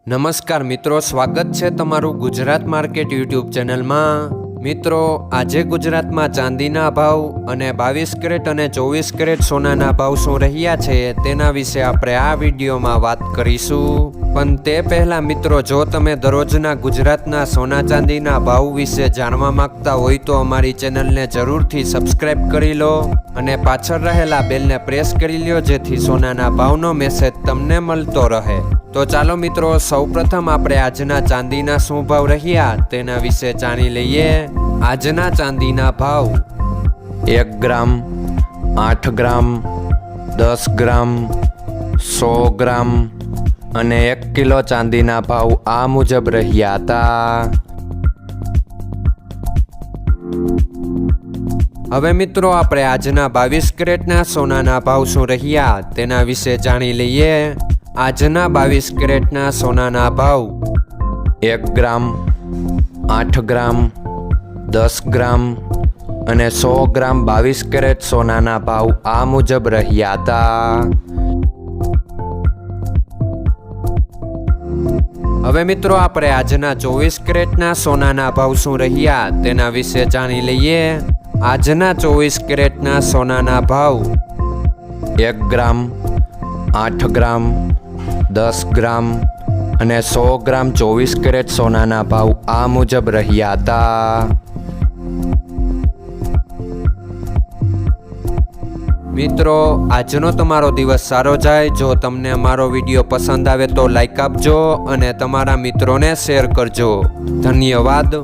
નમસ્કાર મિત્રો, સ્વાગત છે તમારું ગુજરાત માર્કેટ યુટ્યુબ ચેનલમાં। મિત્રો, આજે ગુજરાતમાં ચાંદીના ભાવ અને 22 કેરેટ અને 24 કેરેટ સોનાના ભાવ શું રહ્યા છે તેના વિશે આપણે આ વિડીયોમાં વાત કરીશું। પણ તે પહેલાં મિત્રો, જો તમે દરરોજના ગુજરાતના સોના ચાંદીના ભાવ વિશે જાણવા માંગતા હોય તો અમારી ચેનલને જરૂરથી સબસ્ક્રાઈબ કરી લો અને પાછળ રહેલા બેલને પ્રેસ કરી લો, જેથી સોનાના ભાવનો મેસેજ તમને મળતો રહે। તો ચાલો મિત્રો, સૌપ્રથમ આપણે આજના ચાંદીના શું ભાવ રહ્યા તેના વિશે જાણી લઈએ। આજના ચાંદીના ભાવ 1 ગ્રામ, 8 ગ્રામ, 10 ગ્રામ, 100 ગ્રામ અને 1 કિલો ચાંદીના ભાવ આ મુજબ રહ્યા હતા। હવે મિત્રો, આપણે આજના 22 કેરેટના સોનાના ભાવ શું રહ્યા તેના વિશે જાણી લઈએ। આજના 22 કેરેટના સોનાના ભાવ 1 ગ્રામ, 8 ગ્રામ, 10 ગ્રામ અને 100 ગ્રામ 22 કેરેટ સોનાના ભાવ આ મુજબ રહ્યા હતા। હવે મિત્રો, આપણે આજના 24 કેરેટના સોનાના ભાવ શું રહ્યા તેના વિશે જાણી લઈએ। આજના 24 કેરેટના સોનાના ભાવ 1 ગ્રામ, 8 ગ્રામ, 10 ગ્રામ અને 100 ગ્રામ 24 કેરેટ સોનાના ભાવ આ મુજબ રહ્યા હતા। મિત્રો, આજનો તમારો દિવસ સારો જાય। જો તમને અમારો વિડીયો પસંદ આવે તો લાઈક આપજો અને તમારા મિત્રોને શેર કરજો। ધન્યવાદ।